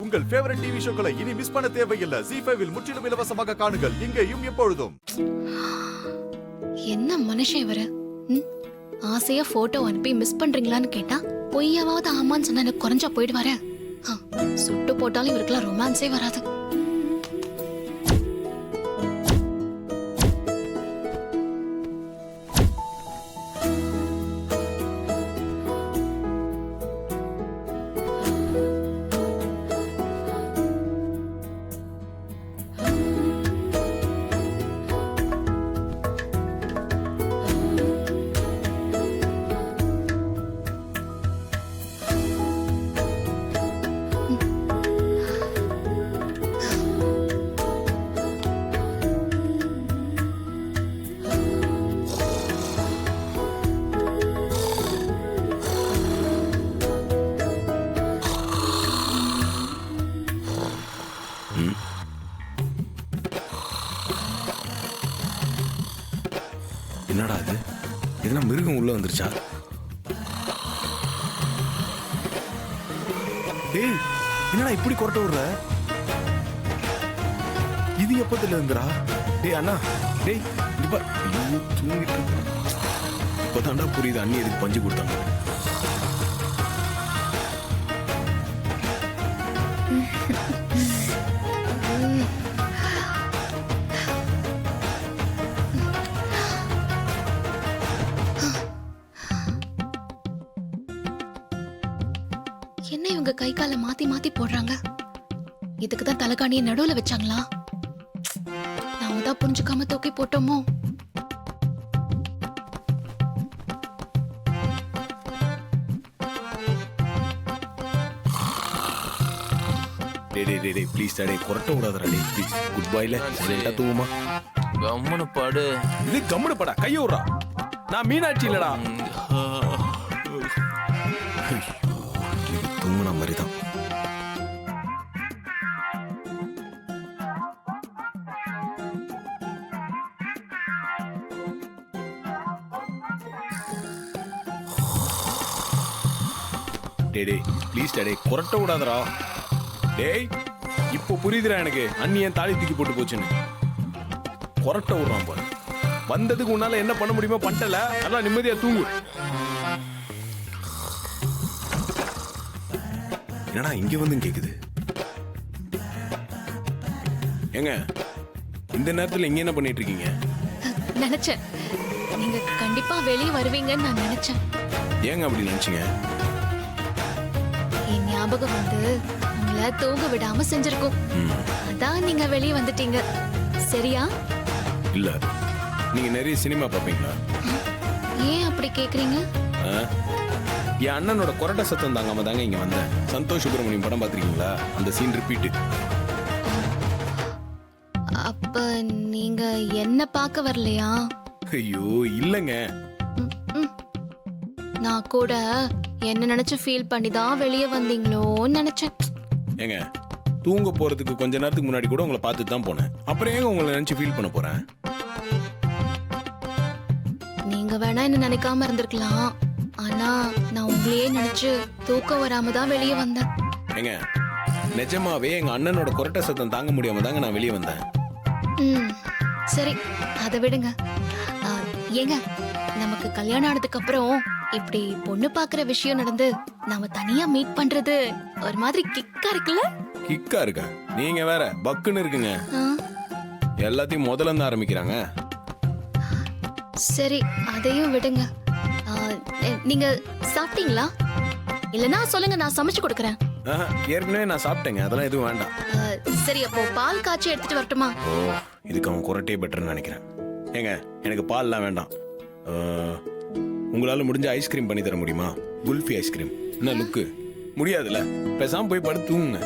உங்கள் favourite TV ஷோக்களை இனி miss பண்ண தேவையில்லை. ZEE5 இல் முற்றிலும் இலவசமாக காணுங்கள். இங்கேயும் எப்பொழுதும். என்ன மனுஷன் இவரு? ஆசையா போட்டோ அனுப்பி மிஸ் பண்றீங்களான்னு கேட்டா பொய்யாவது ஆமான்னு சொன்னா எனக்கு குறைஞ்சா போயிடுவாரு. சுட்டு போட்டாலும் இவருக்குலாம் ரொமான்ஸே வராது. என்னடா அது? என்ன மிருகம் உள்ள வந்துருச்சா? டேய், என்னடா இப்படி கொரட்ட விடுற? இது எப்பத்துல இருந்துடா? டேய் அண்ணா, டேய் இப்ப தூங்கிட்டு இப்பதான்டா புரியுது அண்ணி எதுக்கு பஞ்சு கொடுத்தாங்க. என்ன இவங்க கை கால மாத்தி மாத்தி போடுறாங்க? இதுக்குதான் தலைகாணியை நடுவுல வச்சாங்களா? நாம தான் புரிஞ்சுக்காம தூக்கி போட்டோமோ? டேய் ப்ளீஸ் டேய் கொரட்ட விடாதடா டேய் ப்ளீஸ். குட் பைல சைலண்டா தூங்குமா. கம்முனு படு. இது கம்முனு படா, கைய விடுறா. நான் மீனாட்சி இல்லடா. தூங்குன மாதிரி தான். டேய் ப்ளீஸ் டேய் கொரட்ட விடாதடா. டேய் இப்போ புரியுதுடா எனக்கு அண்ணி ஏன் தாலி தூக்கி போட்டு போச்சுன்னு. கொரட்ட விடுறான் பாரு. வந்ததுக்கு உன்னால என்ன பண்ண முடியுமோ பண்ணல. நல்லா நிம்மதியா தூங்கு. என்னடா இங்க வந்து கேக்குது? ஏங்க இந்த நேரத்துல இங்க என்ன பண்ணிட்டு இருக்கீங்க? நினைச்சேன் நீங்க கண்டிப்பா வெளியே வருவீங்கன்னு நான் நினைச்சேன். ஏங்க அப்படி நினைச்சீங்க? என் ஞாபகம் வந்து உங்களை தூங்க விடாம செஞ்சிருக்கோம். அதான் நீங்க வெளியே வந்துட்டீங்க. சரியா? இல்ல, நீங்க நிறைய சினிமா பாப்பீங்களா? ஏன் அப்படி கேக்குறீங்க? என் அண்ணனோட கொரட்ட சத்தம் தாங்காம தாங்க இங்க வந்தேன். சந்தோஷ் சுப்ரமணியம் படம் பாத்திருக்கீங்களா? அந்த சீன் ரிப்பீட். அப்ப நீங்க என்ன பார்க்க வரலையா? ஐயோ இல்லங்க. நான் கூட என்ன நினைச்சு ஃபீல் பண்ணி தான் வெளியே வந்தீங்களோன்னு நினைச்சேன். ஏங்க தூங்க போறதுக்கு கொஞ்ச நேரத்துக்கு முன்னாடி கூட உங்களை பார்த்துட்டு தான் போனேன். அப்புறம் ஏங்க உங்களை நினைச்சு ஃபீல் பண்ண போறேன்? நீங்க வேணா என்ன நினைக்காம இருந்திருக்கலாம். ஆனா நான் உங்களையே நினைச்சு தூக்கம் வராம தான் வெளியே வந்தேன். ஏங்க நிஜமாவே எங்க அண்ணனோட கொரட்ட சத்தம் தாங்க முடியாம தாங்க நான் வெளியே வந்தேன். சரி அதை விடுங்க. ஏங்க நமக்கு கல்யாணம் ஆனதுக்கு அப்புறம் இப்படி பொண்ணு பாக்குற விஷயம் நடந்து நாம தனியா மீட் பண்றது ஒரு மாதிரி கிக்கா இருக்குல்ல? கிக்கா இருக்கா? நீங்க வேற பக்குன்னு இருக்குங்க. எல்லாத்தையும் முதல்ல இருந்து ஆரம்பிக்கிறாங்க. சரி அதையும் விடுங்க. நீங்க சாப்பிட்டீங்களா? இல்லனா சொல்லுங்க, நான் சமைச்சு கொடுக்கறேன். ஏற்கனவே நான் சாப்பிட்டேங்க, அதெல்லாம் எதுவும் வேண்டாம். சரி அப்போ பால் காய்ச்சி எடுத்துட்டு வரட்டுமா? ஓ இதுக்கு அவன் கொரட்டே பெட்டர்னு நினைக்கிறேன். ஏங்க எனக்கு பால்லாம் வேண்டாம். உங்களால முடிஞ்ச ஐஸ்கிரீம் பண்ணி தர முடியுமா? குல்ஃபி ஐஸ்கிரீம். என்ன லுக்கு? முடியாதுல்ல, பேசாம போய் படுத்து தூங்குங்க.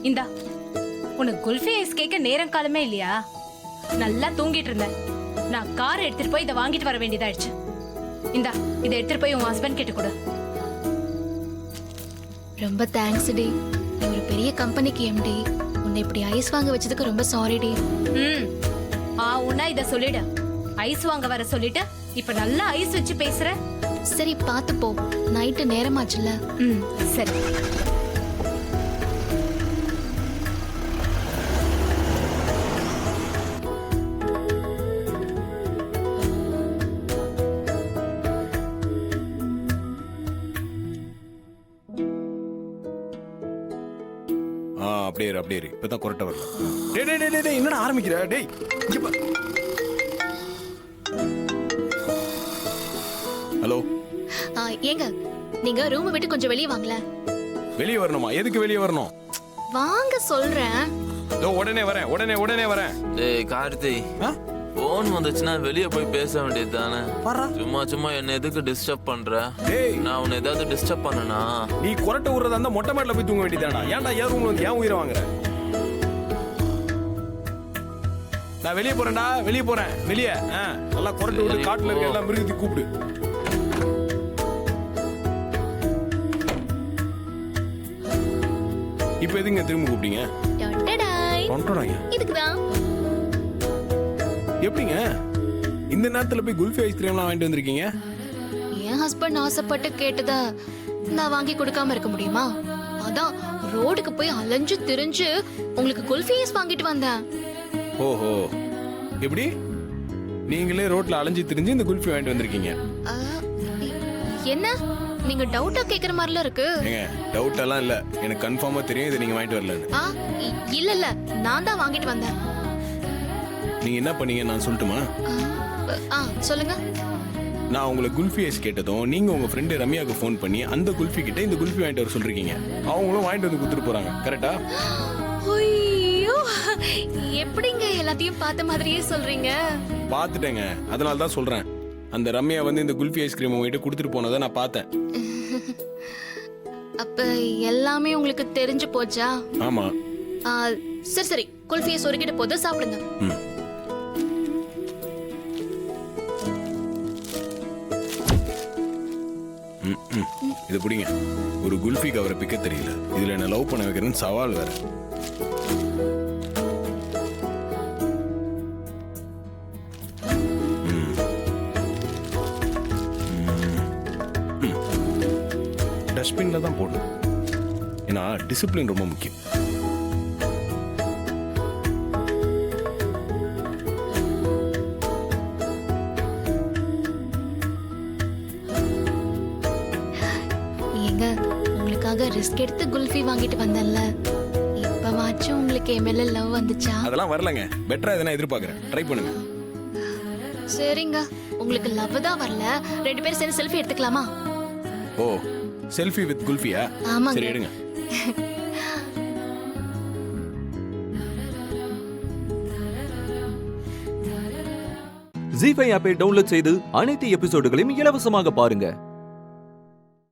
இந்தா உனக்கு குல்ஃபி ஐஸ் கேட்க நேரம் காலமே இல்லையா? நல்லா தூங்கிட்டு இருந்தேன். நான் கார் எடுத்துட்டு போய் இதை வாங்கிட்டு வர வேண்டியதாயிடுச்சு. இந்தா இதை எடுத்துட்டு போய் உன் ஹஸ்பண்ட் கிட்ட கொடு. ரொம்ப தேங்க்ஸ் டி. நீ ஒரு பெரிய கம்பெனிக்கு எம்டி. உன்னை இப்படி ஐஸ் வாங்க வச்சதுக்கு ரொம்ப சாரி டி. உன்ன இத சொல்லிடு. ஐஸ் வாங்க வர சொல்லிட்டு இப்ப நல்லா ஐஸ் வச்சு பேசுற. சரி பார்த்து போ, நைட்டு நேரமாச்சுல்ல. ம் சரி. அப்படியே இரு, அப்படியே இரு. இப்பதான் கொரட்டை வரல. டேய் டேய் டேய் டேய் என்னடா ஆரம்பிக்கிற? டேய் இங்க பா. ஹலோ. ஏங்க நீங்க ரூமை விட்டு கொஞ்சம் வெளியே வாங்கல. வெளியே வரணுமா? எதுக்கு வெளியே வரணும்? வாங்க சொல்றேன். உடனே வரேன், உடனே வரேன். டேய் கார்த்தி, போன் வந்துச்சுன்னா வெளிய போய் பேச வேண்டியது தானே. சும்மா என்ன எதுக்கு டிஸ்டர்ப் பண்ற? டேய் நான் உன்னை ஏதாவது டிஸ்டர்ப் பண்ணனா? நீ கொரட்டை விடுறதா இருந்தா மொட்டை மாடல போய் தூங்க வேண்டியதாடா. ஏன்டா ஏன் ரூம்ல வந்து ஏன் உயிரை வாங்குற? நான் வெளியே போறேன்டா, வெளியே போறேன். வெளியே நல்லா கொரட்டை விட்டு காட்டுல இருக்க எல்லாம் மிருகத்துக்கு கூப்பிடு. இப்ப எதுங்க திரும்ப கூப்பிட்டீங்க? இதுக்குதான். எப்படிங்க இந்த நேரத்துல போய் குல்ஃபி ஐஸ்கிரீம்லாம் வாங்கிட்டு வந்திருக்கீங்க? என் ஹஸ்பண்ட் ஆசைப்பட்டு கேட்டத நான் வாங்கி கொடுக்காம இருக்க முடியுமா? அதான் ரோடுக்கு போய் அலைஞ்சு திரிஞ்சு உங்களுக்கு குல்ஃபி ஐஸ் வாங்கிட்டு வந்தேன். ஓஹோ, எப்படி நீங்களே ரோட்ல அலைஞ்சு திரிஞ்சு இந்த குல்ஃபி வாங்கிட்டு வந்திருக்கீங்க? ஆ, என்ன நீங்க டவுட்டா கேக்குற மாதிரில இருக்கு. ஏங்க டவுட் எல்லாம் இல்ல, எனக்கு கன்ஃபார்மா தெரியும் இதை நீங்க வாங்கிட்டு வரலன்னு. இல்ல நான் தான் வாங்கிட்டு வந்தேன். நீங்க என்ன பண்ணீங்க நான் சொல்லட்டுமா? சொல்லுங்க. நான் உங்களை குல்ஃபி ஐஸ் கேட்டதும் நீங்க உங்க ஃப்ரெண்டு ரம்யாவுக்கு ஃபோன் பண்ணி அந்த குல்ஃபி கிட்ட இந்த குல்ஃபி வாங்கிட்டு வர சொல்றீங்க. அவங்களும் வாங்கிட்டு வந்து கொடுத்துட்டு போறாங்க. கரெக்டா? ஐயோ, எப்படிங்க எல்லாத்தையும் பார்த்த மாதிரியே சொல்றீங்க? பார்த்துட்டேங்க, அதனால தான் சொல்றேன். அந்த ரம்யா வந்து இந்த குல்ஃபி ஐஸ்கிரீம் உங்ககிட்ட கொடுத்துட்டு போனதை நான் பார்த்தேன். அப்ப எல்லாமே உங்களுக்கு தெரிஞ்சு போச்சா? ஆமா. சரி குல்ஃபியை சொருகிட்டு போது சாப்பிடுங்க. இது பிடிங்க. ஒரு குல்ஃபி கவரை பிக்க தெரியல, இதுல என்ன லவ் பண்ண வைக்கிறேன்னு சவால் வேற. டஸ்ட்பின்ல தான் போடணும், ஏன்னா டிசிப்ளின் ரொம்ப முக்கியம். ஏங்க உங்களுக்காக ரிஸ்க் எடுத்து குல்ஃபி வாங்கிட்டு வந்தேன்ல, இப்பவாச்சும் உங்களுக்கு என் மேல லவ் வந்துச்சா? அதெல்லாம் வரலங்க, பெட்டரா எதனா எதிர்பார்க்கறேன். ட்ரை பண்ணுங்க. சரிங்க, உங்களுக்கு லவ் தான் வரல, ரெண்டு பேரும் சேர்ந்து செல்ஃபி எடுத்துக்கலாமா? ஓ, செல்ஃபி வித் குல்ஃபியா? ஆமாங்க. சரி எடுங்க. ஜீ5 ஆப்பை டவுன்லோட் செய்து அனைத்து எபிசோடுகளையும் இலவசமாக பாருங்க.